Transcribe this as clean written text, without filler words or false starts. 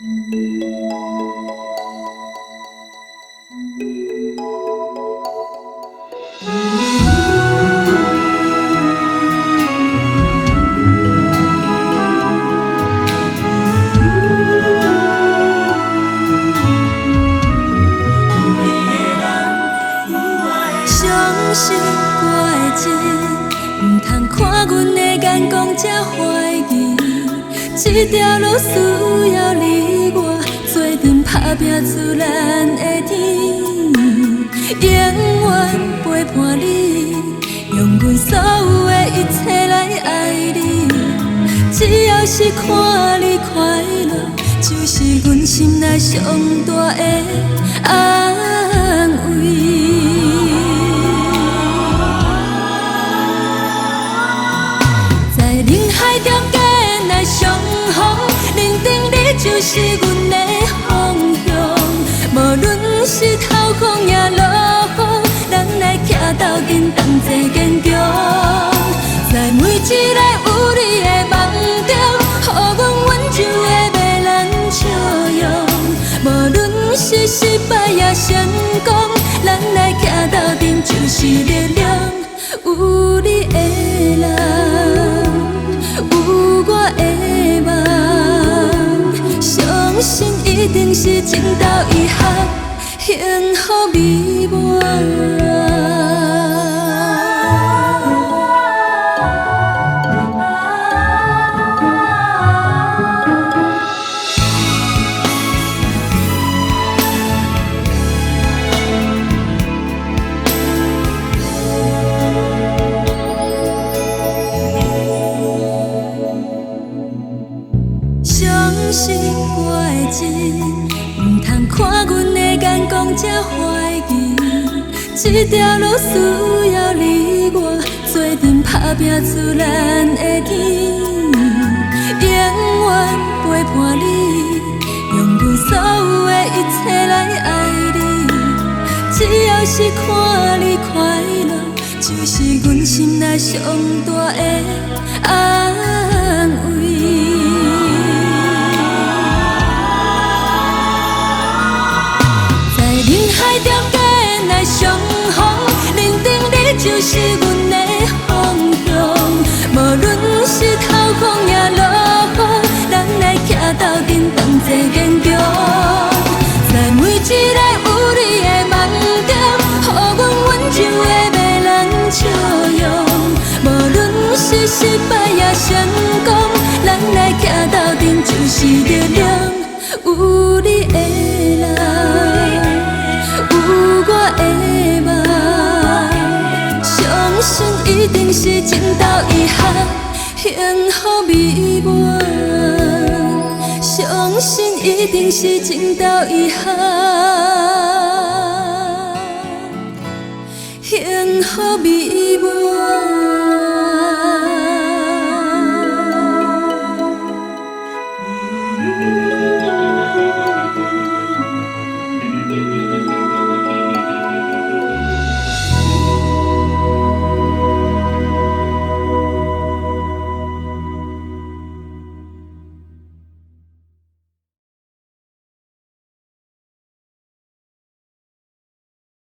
相信我的情，唔通看阮的眼光才怀疑。这条路需要你我做阵打拼出咱的天，永远陪伴你，用阮所有的一切来爱你。只要是看你快乐，就是阮心内上大的安慰。海中间来相逢，认定你就是阮的方向。无论是头风也落雨，咱来徛斗阵同齐坚强。在每一个有你的梦中，予阮温柔的迷人笑容。无论是失败也成功，咱来徛斗阵就是力量。有你的人。有我的梦，相信一定是情投意合，幸福美满。相信我的情，唔通看阮的眼光才怀疑。这条路需要你我做阵打拼出咱的天，永远陪伴你，用阮所有的一切来爱你。只要是看你快乐，就是阮心内上大的安慰。海中间来相逢，认定你就是阮的方向。无论是头风也落雨，咱来徛斗阵同齐坚强。在每一个有你的梦中，予阮温柔的迷人笑容。无论是失败也成功，咱来徛斗阵就是力量。有你的人。有我的梦，相信一定是情投意合，幸福美满。相信一定是情投意合，幸福美满。